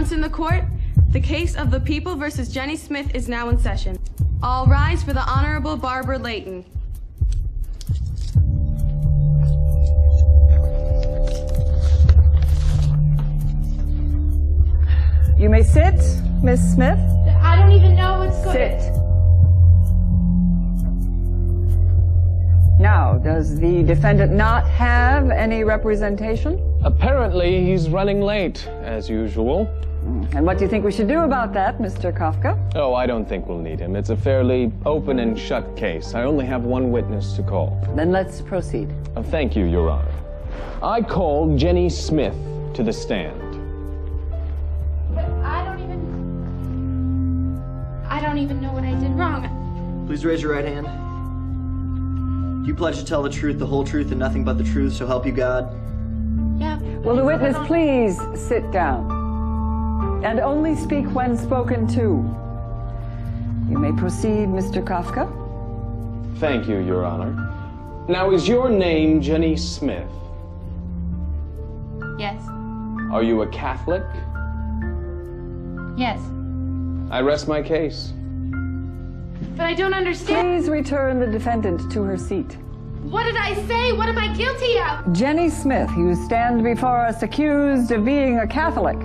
silence in the court. The case of the People versus Jenny Smith is now in session. All rise for the Honorable Barbara Layton. You may sit, Miss Smith. I don't even know what's going on. Sit. Now, does the defendant not have any representation? Apparently, he's running late, as usual. And what do you think we should do about that, Mr. Kafka? Oh, I don't think we'll need him. It's a fairly open and shut case. I only have one witness to call. Then let's proceed. Thank you, Your Honor. I call Jenny Smith to the stand. But I don't even know what I did wrong. Please raise your right hand. Do you pledge to tell the truth, the whole truth, and nothing but the truth, so help you God? Yeah. Will the witness please sit down? And only speak when spoken to. You may proceed, Mr. Kafka. Thank you, Your Honor. Now, is your name Jenny Smith? Yes. Are you a Catholic? Yes. I rest my case. But I don't understand. Please return the defendant to her seat. What did I say? What am I guilty of? Jenny Smith, you stand before us accused of being a Catholic.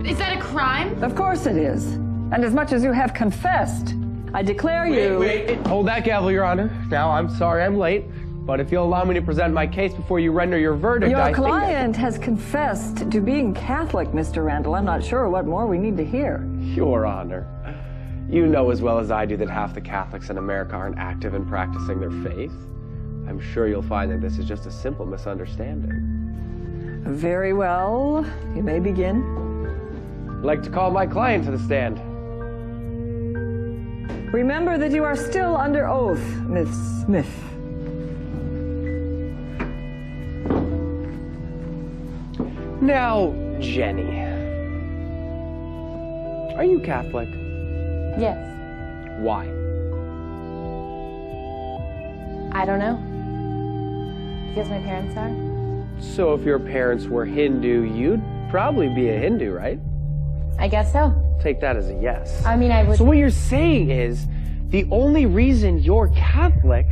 Is that a crime? Of course it is. And as much as you have confessed, I declare you... Wait. Hold that gavel, Your Honor. Now, I'm sorry I'm late, but if you'll allow me to present my case before you render your verdict, Your client has confessed to being Catholic, Mr. Randall. I'm not sure what more we need to hear. Your Honor, you know as well as I do that half the Catholics in America aren't active in practicing their faith. I'm sure you'll find that this is just a simple misunderstanding. Very well. You may begin. I'd like to call my client to the stand. Remember that you are still under oath, Miss Smith. Now, Jenny, are you Catholic? Yes. Why? I don't know. Because my parents are. So if your parents were Hindu, you'd probably be a Hindu, right? I guess so. Take that as a yes. I mean, I would... So what you're saying is, the only reason you're Catholic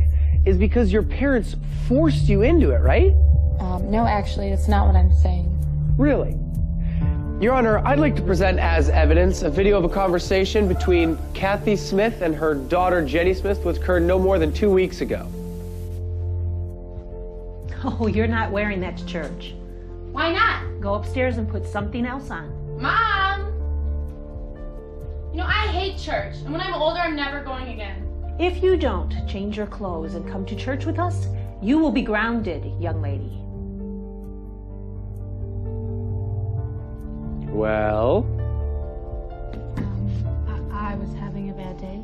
is because your parents forced you into it, right? No, actually, that's not what I'm saying. Really? Your Honor, I'd like to present as evidence a video of a conversation between Kathy Smith and her daughter Jenny Smith, which occurred no more than 2 weeks ago. Oh, you're not wearing that to church. Why not? Go upstairs and put something else on. Mom! You know, I hate church, and when I'm older, I'm never going again. If you don't change your clothes and come to church with us, you will be grounded, young lady. Well? I was having a bad day.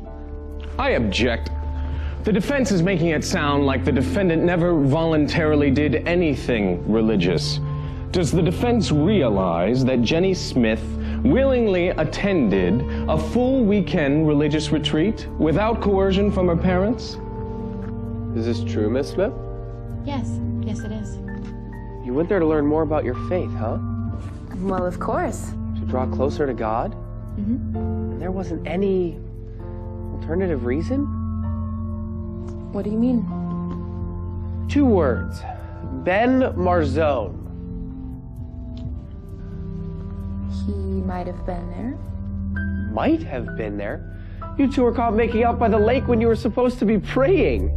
I object. The defense is making it sound like the defendant never voluntarily did anything religious. Does the defense realize that Jenny Smith willingly attended a full weekend religious retreat without coercion from her parents? Is this true, Miss Smith? Yes. Yes, it is. You went there to learn more about your faith, huh? Well, of course. To draw closer to God? Mm-hmm. And there wasn't any alternative reason? What do you mean? 2 words. Ben Marzone. He might have been there. Might have been there? You two were caught making out by the lake when you were supposed to be praying.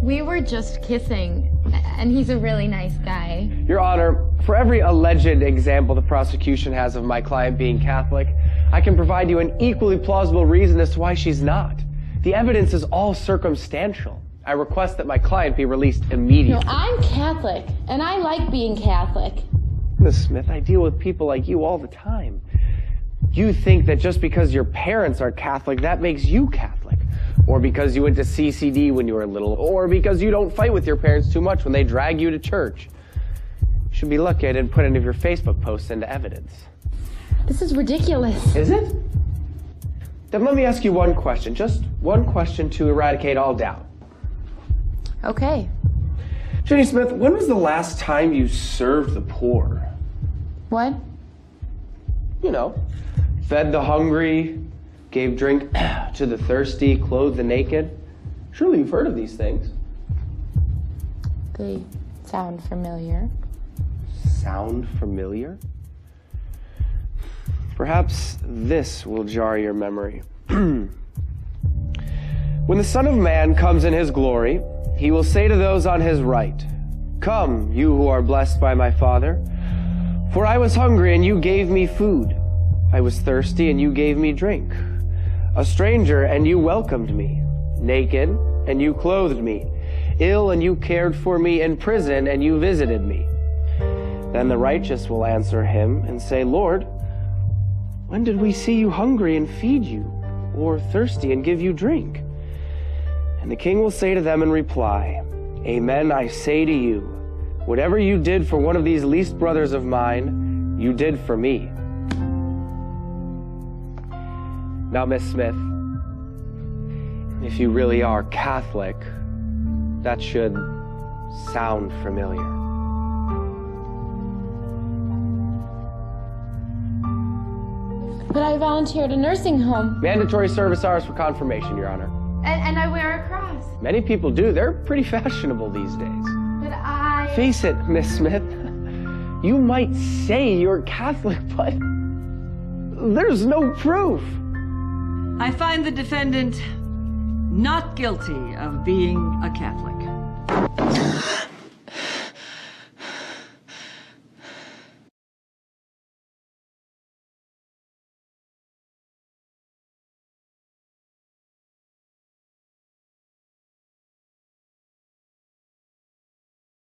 We were just kissing, and he's a really nice guy. Your Honor, for every alleged example the prosecution has of my client being Catholic, I can provide you an equally plausible reason as to why she's not. The evidence is all circumstantial. I request that my client be released immediately. No, I'm Catholic, and I like being Catholic. Miss Smith, I deal with people like you all the time. You think that just because your parents are Catholic, that makes you Catholic. Or because you went to CCD when you were little. Or because you don't fight with your parents too much when they drag you to church. You should be lucky I didn't put any of your Facebook posts into evidence. This is ridiculous. Is it? Then let me ask you one question. Just one question to eradicate all doubt. Okay. Jenny Smith, when was the last time you served the poor? What? You know, fed the hungry, gave drink to the thirsty, clothed the naked. Surely you've heard of these things. They sound familiar. Sound familiar? Perhaps this will jar your memory. When the Son of Man comes in his glory, he will say to those on his right, "Come, you who are blessed by my Father, for I was hungry and you gave me food. I was thirsty and you gave me drink. A stranger and you welcomed me. Naked and you clothed me. Ill and you cared for me. In prison and you visited me." Then the righteous will answer him and say, "Lord, when did we see you hungry and feed you, or thirsty and give you drink?" And the king will say to them in reply, "Amen, I say to you, whatever you did for one of these least brothers of mine, you did for me." Now, Miss Smith, if you really are Catholic, that should sound familiar. But I volunteered at a nursing home. Mandatory service hours for confirmation, Your Honor. And I wear a cross. Many people do. They're pretty fashionable these days. But I... Face it, Miss Smith. You might say you're Catholic, but there's no proof. I find the defendant not guilty of being a Catholic.